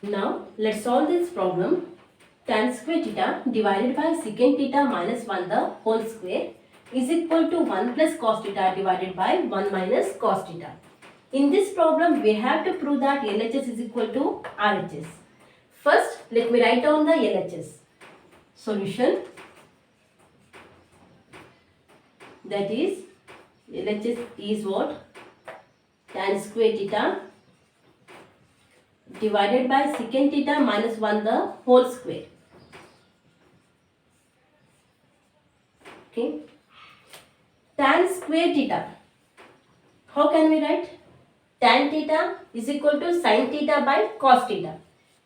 Now let's solve this problem. Tan square theta divided by secant theta minus 1 the whole square is equal to 1 plus cos theta divided by 1 minus cos theta. In this problem we have to prove that LHS is equal to RHS. First let me write down the LHS. Solution, that is LHS is what? Tan square theta divided by secant theta minus 1 the whole square. Okay. Tan square theta. How can we write? Tan theta is equal to sin theta by cos theta.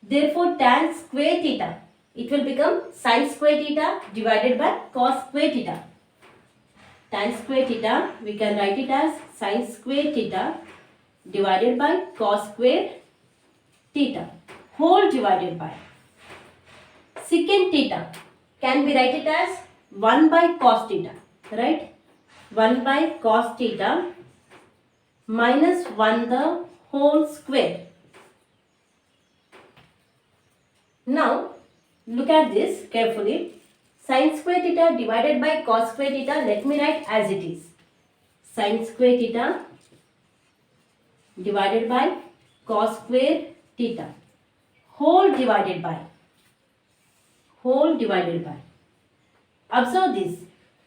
Therefore, tan square theta, it will become sin square theta divided by cos square theta. Tan square theta, we can write it as sin square theta divided by cos square theta whole divided by secant theta can be write it as 1 by cos theta, right? 1 by cos theta minus 1 the whole square. Now look at this carefully. Sin square theta divided by cos square theta, let me write as it is. Sin square theta divided by cos square theta whole divided by. Observe this.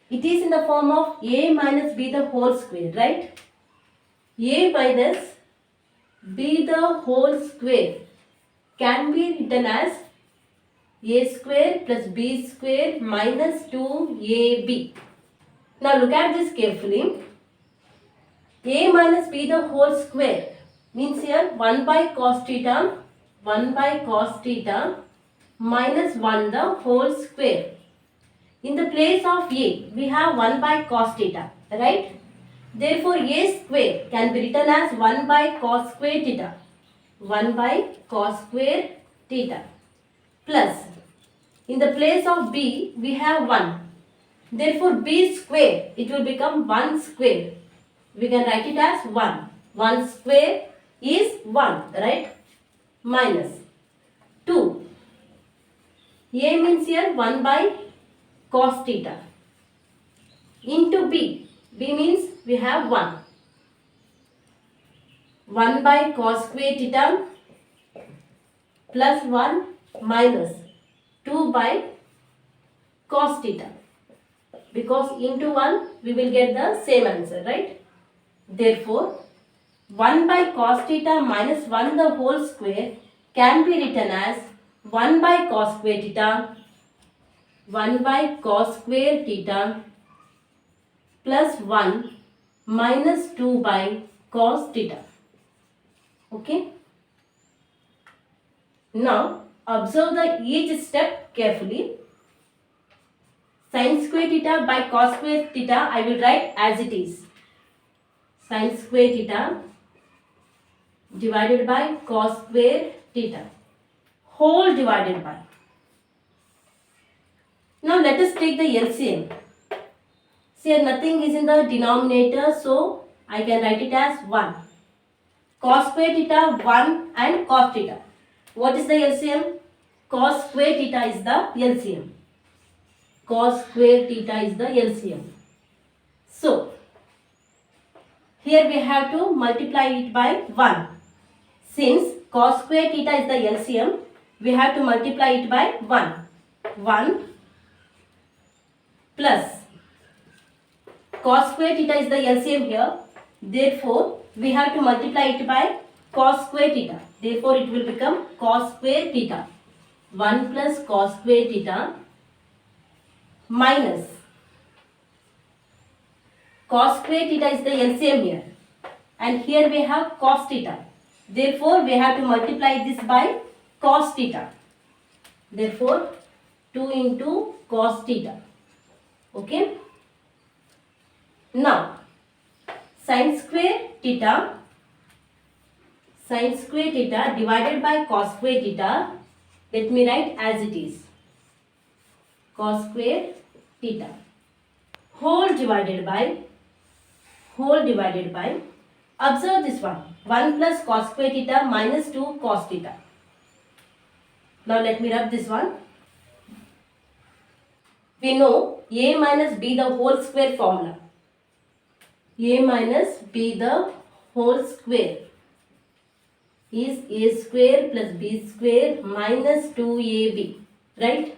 It is in the form of a minus b the whole square, right? A minus b the whole square can be written as a square plus b square minus 2ab. Now look at this carefully. A minus b the whole square means here 1 by cos theta minus 1 the whole square. In the place of a, we have 1 by cos theta, right? Therefore, a square can be written as 1 by cos square theta. 1 by cos square theta. Plus, in the place of b, we have 1. Therefore, b square, it will become 1 square. We can write it as 1. 1 square is 1, right? Minus 2. A means here 1 by cos theta into b. B means we have 1. 1 by cos square theta plus 1 minus 2 by cos theta. Because into 1 we will get the same answer, right? Therefore, 1 by cos theta minus 1 the whole square can be written as 1 by cos square theta, 1 by cos square theta plus 1 minus 2 by cos theta. Okay. Now, observe the each step carefully. Sin square theta by cos square theta, I will write as it is. Sin square theta divided by cos square theta whole divided by. Now let us take the LCM. See, here nothing is in the denominator, so I can write it as 1. Cos square theta 1 and cos theta. What is the LCM? Cos square theta is the LCM. Cos square theta is the LCM. So, here we have to multiply it by 1. Since cos square theta is the LCM, we have to multiply it by 1. 1 plus cos square theta is the LCM here. Therefore, we have to multiply it by cos square theta. Therefore, it will become cos square theta. 1 plus cos square theta minus cos square theta is the LCM here. And here we have cos theta. Therefore, we have to multiply this by cos theta. Therefore, 2 into cos theta. Okay. Now, sin square theta divided by cos square theta, let me write as it is. Cos square theta whole divided by, observe this one, 1 plus cos square theta minus 2 cos theta. Now let me rub this one. We know a minus b the whole square formula. A minus b the whole square is a square plus b square minus 2ab, right?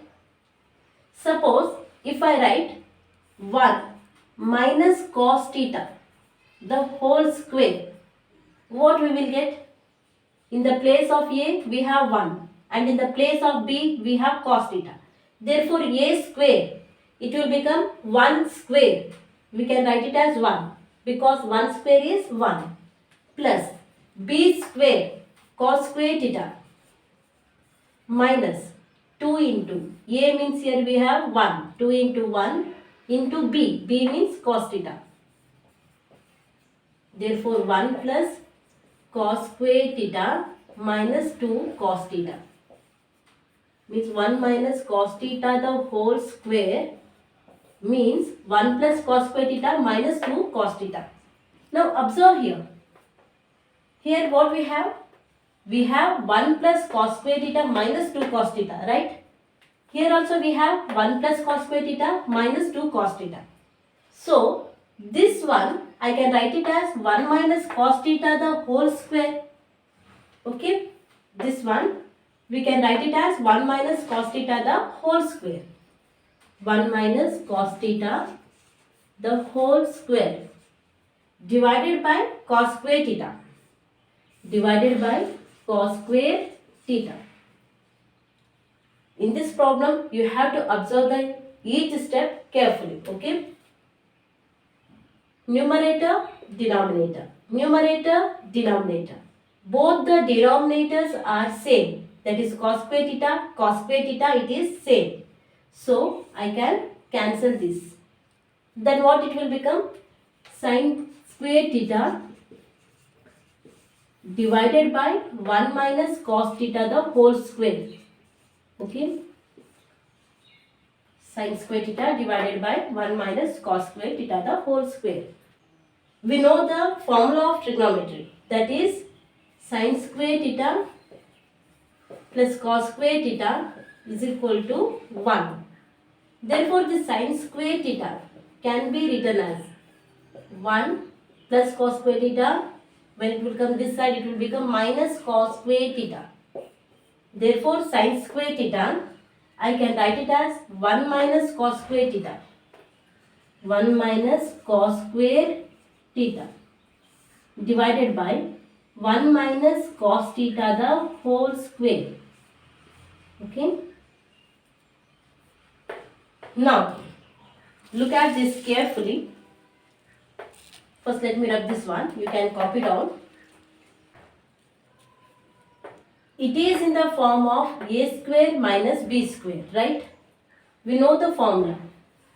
Suppose if I write 1 minus cos theta the whole square, what we will get? In the place of a we have 1 and in the place of b we have cos theta. Therefore a square, it will become 1 square. We can write it as 1 because 1 square is 1 plus b square cos square theta minus 2 into a means here we have 1, 2 into 1 into b means cos theta. Therefore 1 plus cos square theta minus 2 cos theta means 1 minus cos theta the whole square means 1 plus cos square theta minus 2 cos theta. Now observe here. Here what we have? We have 1 plus cos square theta minus 2 cos theta, right? Here also we have 1 plus cos square theta minus 2 cos theta. So this one I can write it as 1 minus cos theta the whole square. Okay, this one we can write it as 1 minus cos theta the whole square. 1 minus cos theta the whole square divided by cos square theta. Divided by cos square theta. In this problem, you have to observe each step carefully. Okay. Numerator, denominator. Numerator, denominator. Both the denominators are same. That is cos square theta, it is same. So, I can cancel this. Then what it will become? Sin square theta divided by 1 minus cos theta the whole square. Okay. Sin square theta divided by 1 minus cos square theta the whole square. We know the formula of trigonometry, that is sin square theta plus cos square theta is equal to 1. Therefore, the sin square theta can be written as 1 plus cos square theta. When it will come this side, it will become minus cos square theta. Therefore, sin square theta, I can write it as 1 minus cos square theta. 1 minus cos square theta divided by 1 minus cos theta the whole square. Okay. Now, look at this carefully. First, let me rub this one. You can copy down. It is in the form of a square minus b square, right? We know the formula.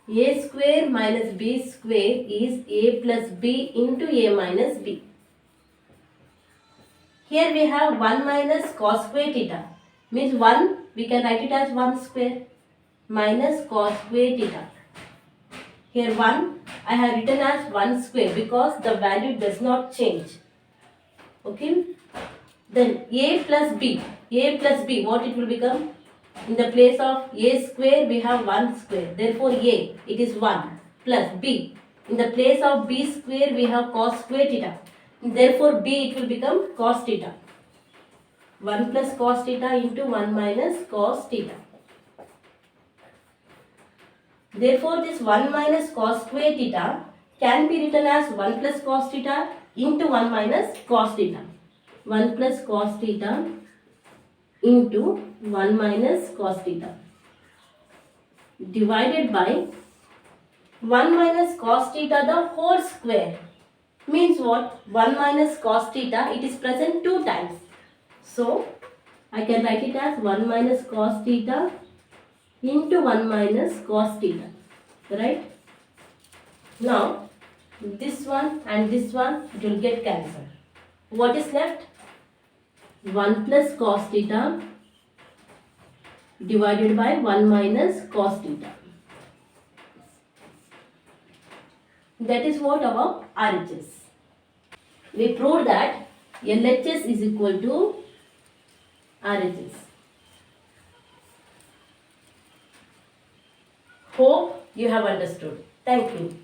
A square minus b square is a plus b into a minus b. Here we have 1 minus cos square theta. Means 1, we can write it as 1 square minus cos square theta. Here 1 I have written as 1 square because the value does not change. Okay. Then a plus b, what it will become? In the place of a square we have 1 square. Therefore a, it is 1 plus b. In the place of b square we have cos square theta. Therefore b, it will become cos theta. 1 plus cos theta into 1 minus cos theta. Therefore, this 1 minus cos square theta can be written as 1 plus cos theta into 1 minus cos theta. 1 plus cos theta into 1 minus cos theta divided by 1 minus cos theta the whole square. Means what? 1 minus cos theta, it is present 2 times. So, I can write it as 1 minus cos theta into 1 minus cos theta, right? Now, this one and this one, it will get cancelled. What is left? 1 plus cos theta divided by 1 minus cos theta. That is what our RHS. We proved that LHS is equal to RHS. Hope you have understood. Thank you.